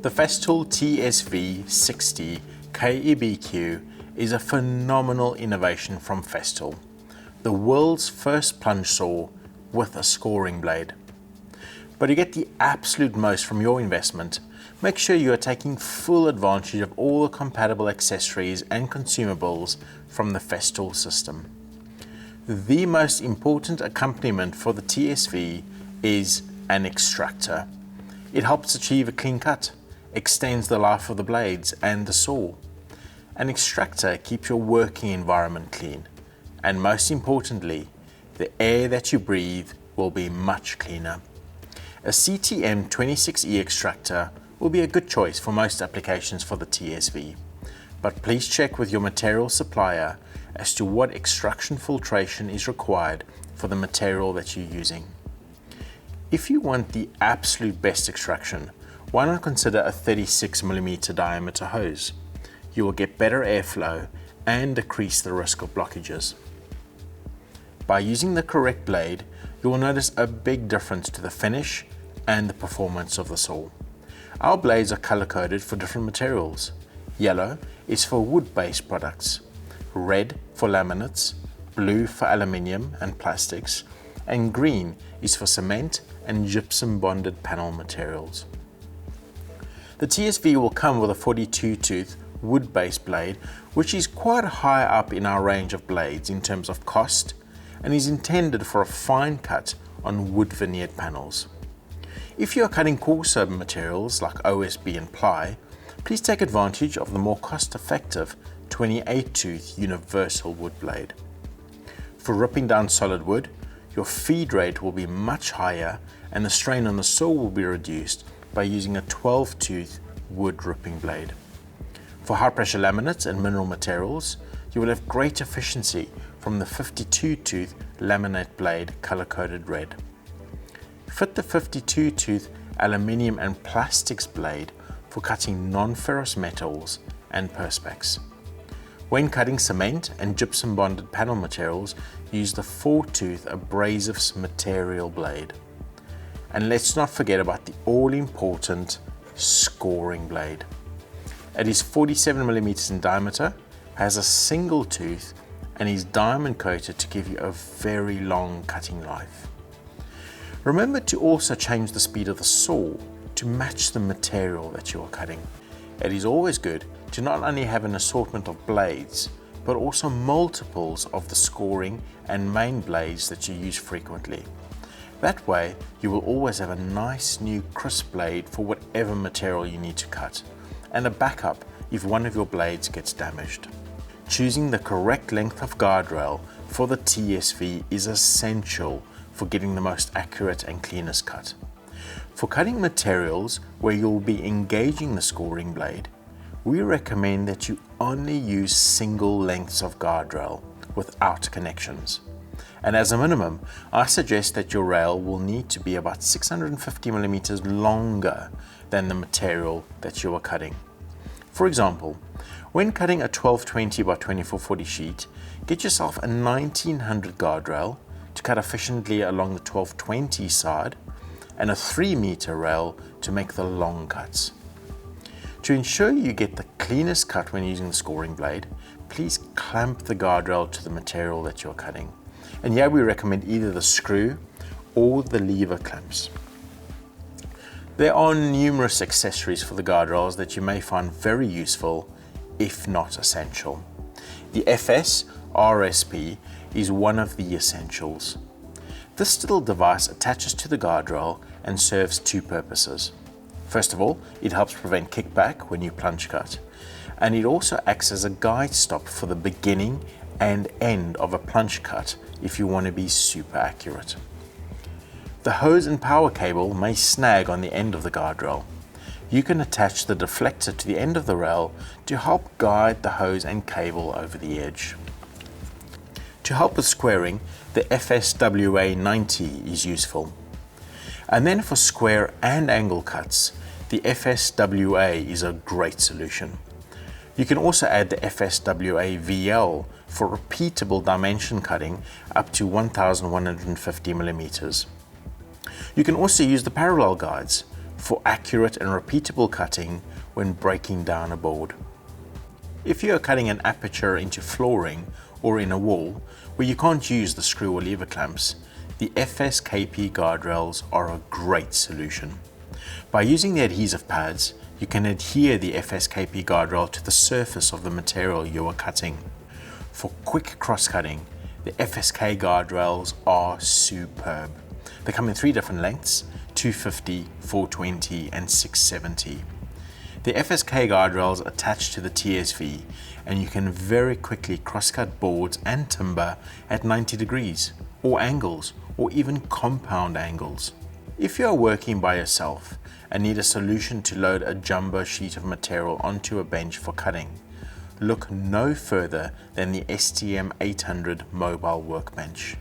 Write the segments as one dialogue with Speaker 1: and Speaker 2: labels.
Speaker 1: The Festool TSV 60 KEBQ is a phenomenal innovation from Festool, the world's first plunge saw with a scoring blade. But to get the absolute most from your investment, make sure you are taking full advantage of all the compatible accessories and consumables from the Festool system. The most important accompaniment for the TSV is an extractor. It helps achieve a clean cut, extends the life of the blades and the saw. An extractor keeps your working environment clean, and most importantly, the air that you breathe will be much cleaner. A CTM 26E extractor will be a good choice for most applications for the TSV, but please check with your material supplier as to what extraction filtration is required for the material that you're using. If you want the absolute best extraction, why not consider a 36mm diameter hose? You will get better airflow and decrease the risk of blockages. By using the correct blade, you will notice a big difference to the finish and the performance of the saw. Our blades are color-coded for different materials. Yellow is for wood-based products, red for laminates, blue for aluminium and plastics, and green is for cement and gypsum bonded panel materials. The TSV will come with a 42-tooth wood-based blade, which is quite high up in our range of blades in terms of cost and is intended for a fine cut on wood veneered panels. If you are cutting coarser materials like OSB and ply, please take advantage of the more cost-effective 28-tooth universal wood blade. For ripping down solid wood, your feed rate will be much higher and the strain on the saw will be reduced by using a 12-tooth wood ripping blade. For high-pressure laminates and mineral materials, you will have great efficiency from the 52-tooth laminate blade color-coded red. Fit the 52-tooth aluminium and plastics blade for cutting non-ferrous metals and perspex. When cutting cement and gypsum bonded panel materials, use the 4-tooth abrasives material blade. And let's not forget about the all-important scoring blade. It is 47mm in diameter, has a single tooth, and is diamond coated to give you a very long cutting life. Remember to also change the speed of the saw to match the material that you are cutting. It is always good to not only have an assortment of blades, but also multiples of the scoring and main blades that you use frequently. That way, you will always have a nice new crisp blade for whatever material you need to cut, and a backup if one of your blades gets damaged. Choosing the correct length of guardrail for the TSV is essential for getting the most accurate and cleanest cut. For cutting materials where you'll be engaging the scoring blade, we recommend that you only use single lengths of guardrail without connections. And as a minimum, I suggest that your rail will need to be about 650mm longer than the material that you are cutting. For example, when cutting a 1220 by 2440 sheet, get yourself a 1900 guardrail to cut efficiently along the 1220 side and a 3-meter rail to make the long cuts. To ensure you get the cleanest cut when using the scoring blade, please clamp the guardrail to the material that you're cutting. And here we recommend either the screw or the lever clamps. There are numerous accessories for the guardrails that you may find very useful, if not essential. The FS RSP is one of the essentials. This little device attaches to the guardrail and serves two purposes. First of all, it helps prevent kickback when you plunge cut, and it also acts as a guide stop for the beginning and end of a plunge cut if you want to be super accurate. The hose and power cable may snag on the end of the guardrail. You can attach the deflector to the end of the rail to help guide the hose and cable over the edge. To help with squaring, the FSWA 90 is useful. And then for square and angle cuts, the FSWA is a great solution. You can also add the FSWA VL for repeatable dimension cutting up to 1150mm. You can also use the parallel guides for accurate and repeatable cutting when breaking down a board. If you are cutting an aperture into flooring or in a wall where you can't use the screw or lever clamps, the FSK Guard Rails are a great solution. By using the adhesive pads, you can adhere the FSK Guard Rail to the surface of the material you are cutting. For quick cross-cutting, the FSK Guard Rails are superb. They come in 3 different lengths: 250, 420 and 670. The FSK Guard Rails attach to the TSV, and you can very quickly cross-cut boards and timber at 90 degrees, or angles, or even compound angles. If you are working by yourself and need a solution to load a jumbo sheet of material onto a bench for cutting, look no further than the STM 800 mobile workbench.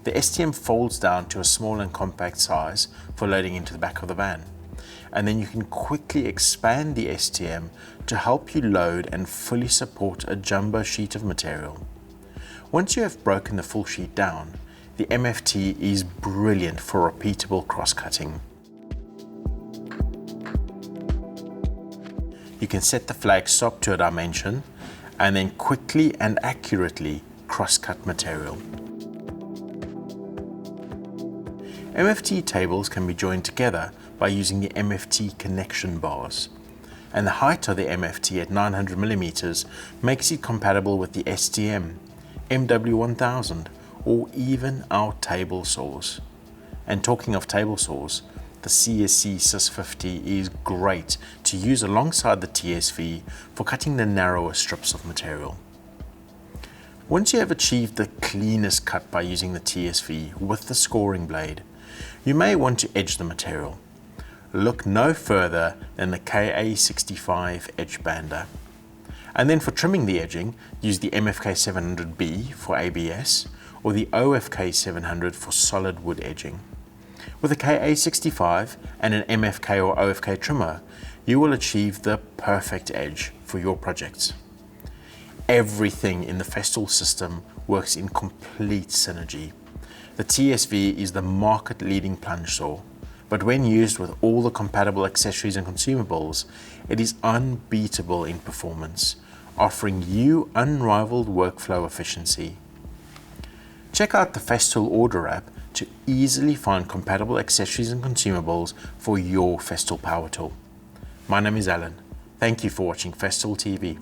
Speaker 1: The STM folds down to a small and compact size for loading into the back of the van, and then you can quickly expand the STM to help you load and fully support a jumbo sheet of material. Once you have broken the full sheet down, the MFT is brilliant for repeatable cross-cutting. You can set the flag stop to a dimension and then quickly and accurately cross-cut material. MFT tables can be joined together by using the MFT connection bars, and the height of the MFT at 900mm makes it compatible with the STM, MW1000 or even our table saws. And talking of table saws, the CSC Sys50 is great to use alongside the TSV for cutting the narrower strips of material. Once you have achieved the cleanest cut by using the TSV with the scoring blade, you may want to edge the material. Look no further than the KA65 edge bander. And then for trimming the edging, use the MFK 700B for ABS or the OFK 700 for solid wood edging. With a KA65 and an MFK or OFK trimmer, you will achieve the perfect edge for your projects. Everything in the Festool system works in complete synergy. The TSV is the market-leading plunge saw, but when used with all the compatible accessories and consumables, it is unbeatable in performance, offering you unrivaled workflow efficiency. Check out the Festool Order app to easily find compatible accessories and consumables for your Festool power tool. My name is Alan. Thank you for watching Festool TV.